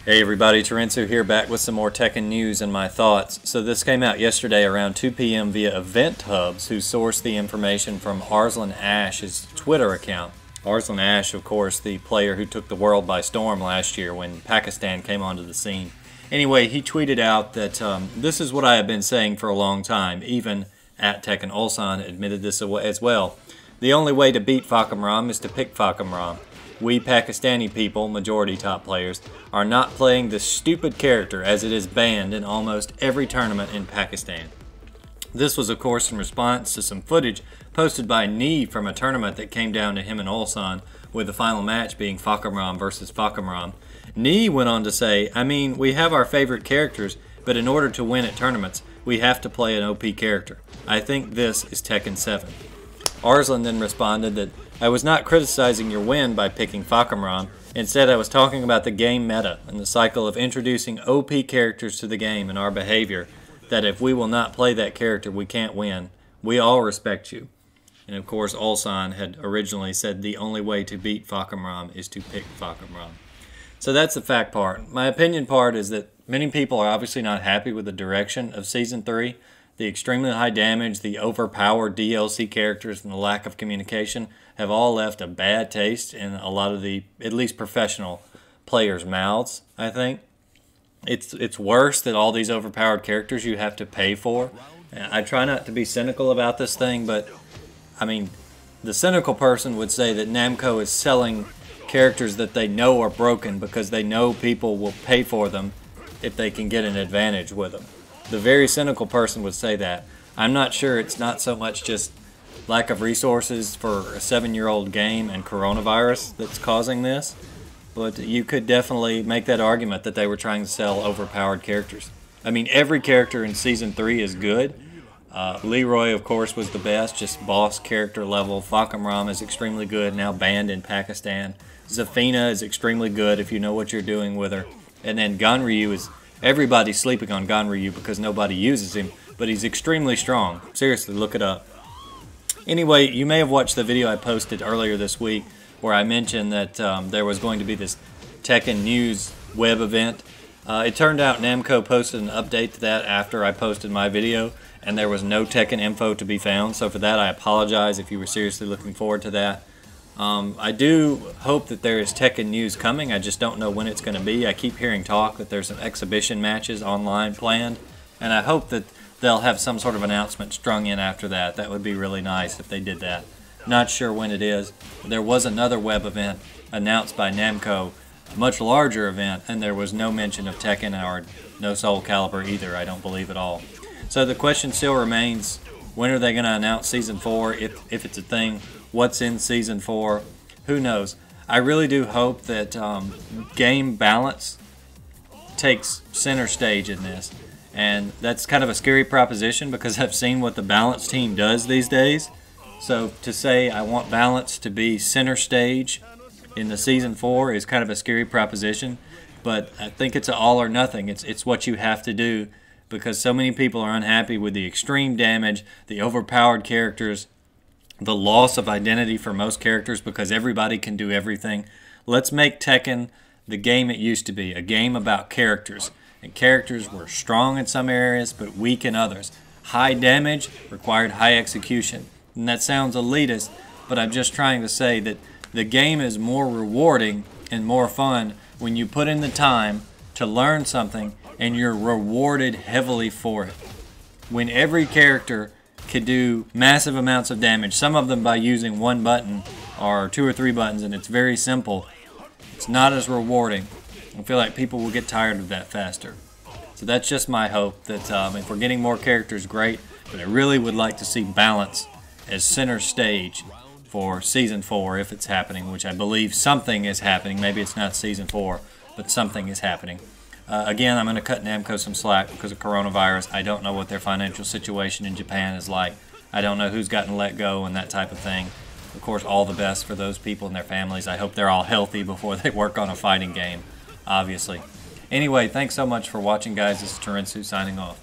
Hey everybody, Terensu here, back with some more Tekken news and my thoughts. So this came out yesterday around 2 p.m. via Event Hubs, who sourced the information from Arslan Ash's Twitter account. Arslan Ash, of course, the player who took the world by storm last year when Pakistan came onto the scene. Anyway, he tweeted out that this is what I have been saying for a long time. Even at Tekken Ulsan admitted this as well. The only way to beat Fahkumram is to pick Fahkumram. We Pakistani people, majority top players, are not playing this stupid character as it is banned in almost every tournament in Pakistan. This was of course in response to some footage posted by Nee from a tournament that came down to him in Ulsan, with the final match being Fahkumram versus Fahkumram. Nee went on to say, I mean, we have our favorite characters, but in order to win at tournaments, we have to play an OP character. I think this is Tekken 7. Arslan then responded that I was not criticizing your win by picking Fahkumram. Instead, I was talking about the game meta and the cycle of introducing OP characters to the game and our behavior, that if we will not play that character, we can't win. We all respect you. And of course, Ulsan had originally said the only way to beat Fahkumram is to pick Fahkumram. So that's the fact part. My opinion part is that many people are obviously not happy with the direction of Season 3. The extremely high damage, the overpowered DLC characters, and the lack of communication have all left a bad taste in a lot of the, at least professional players' mouths, I think. It's worse that all these overpowered characters you have to pay for. I try not to be cynical about this thing, but, I mean, the cynical person would say that Namco is selling characters that they know are broken because they know people will pay for them if they can get an advantage with them. The very cynical person would say that. I'm not sure it's not so much just lack of resources for a 7-year-old game and coronavirus that's causing this, but you could definitely make that argument that they were trying to sell overpowered characters. I mean, every character in Season 3 is good. Leroy, of course, was the best, just boss character level. Fahkumram is extremely good, now banned in Pakistan. Zafina is extremely good if you know what you're doing with her. And then Ganryu is... Everybody's sleeping on Ganryu because nobody uses him, but he's extremely strong. Seriously, look it up. Anyway, you may have watched the video I posted earlier this week where I mentioned that there was going to be this Tekken News web event. It turned out Namco posted an update to that after I posted my video, and there was no Tekken info to be found, so for that I apologize if you were seriously looking forward to that. I do hope that there is Tekken news coming. I just don't know when it's going to be. I keep hearing talk that there's some exhibition matches online planned, and I hope that they'll have some sort of announcement strung in after that. That would be really nice if they did that. Not sure when it is. There was another web event announced by Namco, a much larger event, and there was no mention of Tekken or no Soul Calibur either, I don't believe at all. So the question still remains, when are they going to announce Season 4, if it's a thing? What's in Season 4? Who knows? I really do hope that game balance takes center stage in this. And that's kind of a scary proposition because I've seen what the balance team does these days. So to say I want balance to be center stage in the Season 4 is kind of a scary proposition. But I think it's an all or nothing. It's what you have to do because so many people are unhappy with the extreme damage, the overpowered characters, the loss of identity for most characters because everybody can do everything. Let's make Tekken the game it used to be, a game about characters. And characters were strong in some areas but weak in others. High damage required high execution. And that sounds elitist, but I'm just trying to say that the game is more rewarding and more fun when you put in the time to learn something and you're rewarded heavily for it. When every character can do massive amounts of damage, some of them by using one button or 2 or 3 buttons, and it's very simple, it's not as rewarding. I feel like people will get tired of that faster. So that's just my hope that if we're getting more characters, great, but I really would like to see balance as center stage for Season 4 if it's happening, which I believe something is happening. Maybe it's not Season 4, but something is happening. Again, I'm going to cut Namco some slack because of coronavirus. I don't know what their financial situation in Japan is like. I don't know who's gotten let go and that type of thing. Of course, all the best for those people and their families. I hope they're all healthy before they work on a fighting game, obviously. Anyway, thanks so much for watching, guys. This is Terensu signing off.